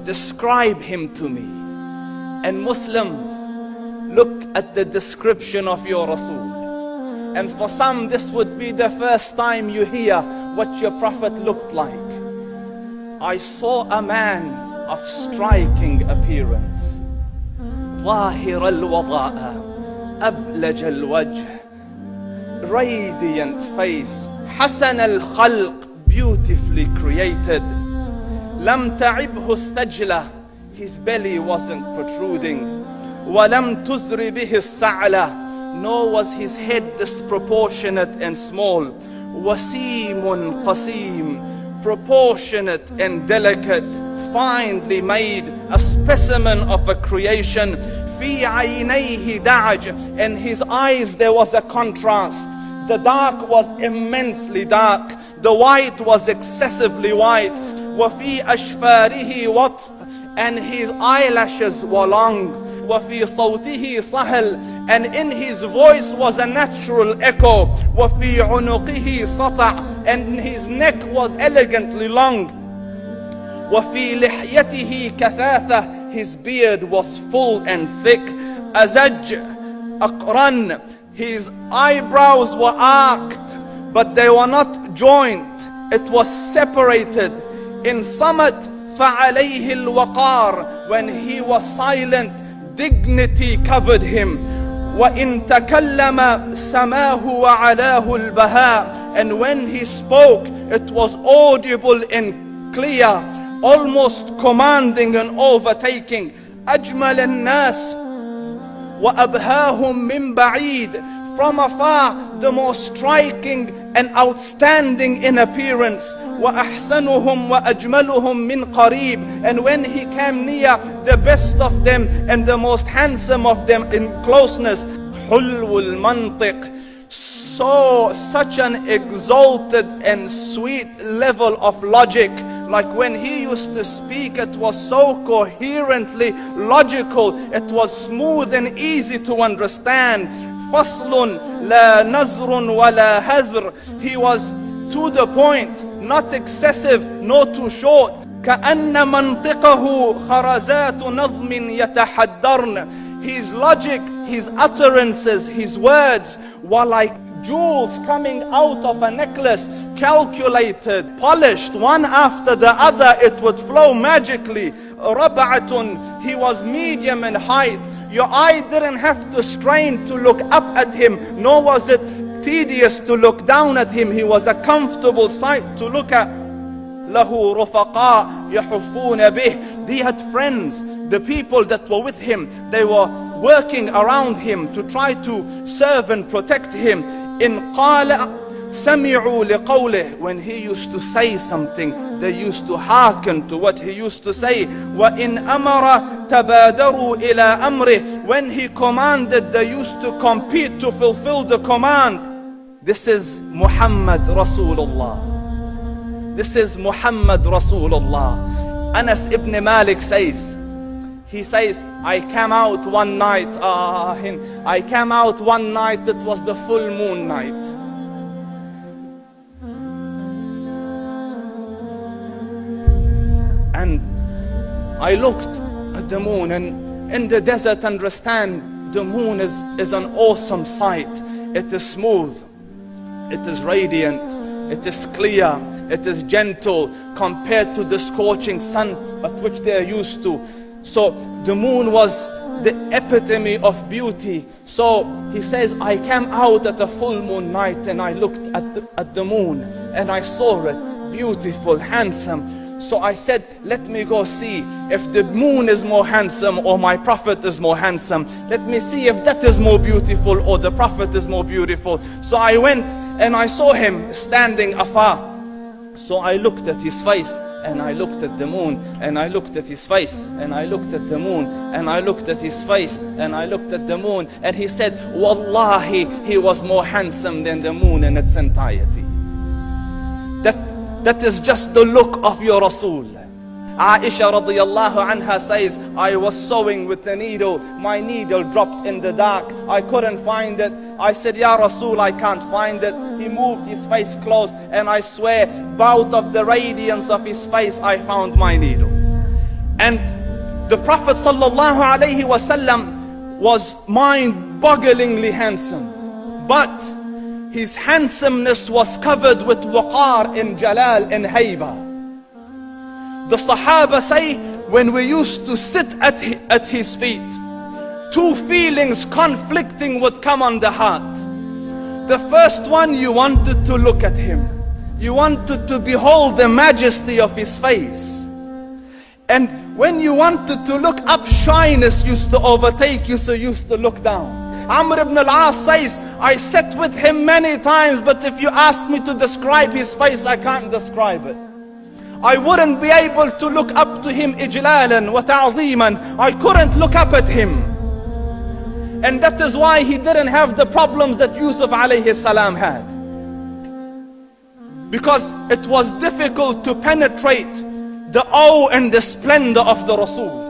describe him to me. And Muslims, look at the description of your Rasul. And for some, this would be the first time you hear what your Prophet looked like. I saw a man of striking appearance. ظاهر الوضاء أبلج الوجه, radiant face, حسن الخلق, beautifully created. لم تعبه الثجلة, his belly wasn't protruding. ولم تزر به السعلة, nor was his head disproportionate and small. وسيم قسيم, proportionate and delicate, finely made, a specimen of a creation. في عينيه دعج, in his eyes there was a contrast. The dark was immensely dark, the white was excessively white. وفي أشفاره وطف, and his eyelashes were long. وفي صوته صهل, and in his voice was a natural echo. وفي عنقه سطع, and his neck was elegantly long. وفي لحيته كثاثة, his beard was full and thick. أزج أقرن, his eyebrows were arched, but they were not joined, it was separated. In summit فعليه الوقار, when he was silent, dignity covered him. وإن تكلم سماه وعلاه البهاء, and when he spoke it was audible and clear, almost commanding and overtaking. أجمل الناس وأبهاهم من بعيد, from afar the most striking and outstanding in appearance. وأحسنهم وأجملهم من قريب, and when he came near, the best of them and the most handsome of them in closeness. حلو المنطق, such an exalted and sweet level of logic. Like when he used to speak, it was so coherently logical, it was smooth and easy to understand. فصل لا نزر ولا هذر, he was to the point, not excessive nor too short. كأن منطقه خرزات نظم يتحدرن, his logic, his utterances, his words were like jewels coming out of a necklace, calculated, polished, one after the other, it would flow magically. ربعة, he was medium in height. Your eye didn't have to strain to look up at him, nor was it tedious to look down at him. He was a comfortable sight to look at. له رفقاء يحفون به, he had friends, the people that were with him, they were working around him to try to serve and protect him. إن قال سمعوا لقوله, when he used to say something, they used to hearken to what he used to say. وإن أمر تبادروا إلى أمره, when he commanded, they used to compete to fulfill the command. This is Muhammad Rasulullah. This is Muhammad Rasulullah. Anas ibn Malik says, he says, I came out one night, I came out one night, it was the full moon night. And I looked at the moon, and in the desert, understand, the moon is an awesome sight. It is smooth, it is radiant, it is clear, it is gentle compared to the scorching sun at which they are used to. So the moon was the epitome of beauty. So he says, I came out at a full moon night and I looked at the moon and I saw it, beautiful, handsome. So I said, let me go see if the moon is more handsome or my Prophet is more handsome. Let me see if that is more beautiful or the Prophet is more beautiful. So I went and I saw him standing afar. So I looked at his face and I looked at the moon, and I looked at his face and I looked at the moon, and I looked at his face and I looked at the moon, and he said, Wallahi, he was more handsome than the moon in its entirety. That is just the look of your Rasul. Aisha radiyallahu anha says, I was sewing with the needle, my needle dropped in the dark, I couldn't find it. I said, Ya Rasul, I can't find it. He moved his face close, and I swear, out of the radiance of his face, I found my needle. And the Prophet sallallahu alaihi wasallam was mind-bogglingly handsome, but his handsomeness was covered with waqar and jalal and haiba. The Sahaba say, when we used to sit at his feet, two feelings conflicting would come on the heart. The first one, you wanted to look at him. You wanted to behold the majesty of his face. And when you wanted to look up, shyness used to overtake you, so you used to look down. Amr ibn al-As says, I sat with him many times, but if you ask me to describe his face, I can't describe it. I wouldn't be able to look up to him ijlalan wa ta'zeeman. I couldn't look up at him. And that is why he didn't have the problems that Yusuf alayhi salam had. Because it was difficult to penetrate the awe and the splendor of the Rasul.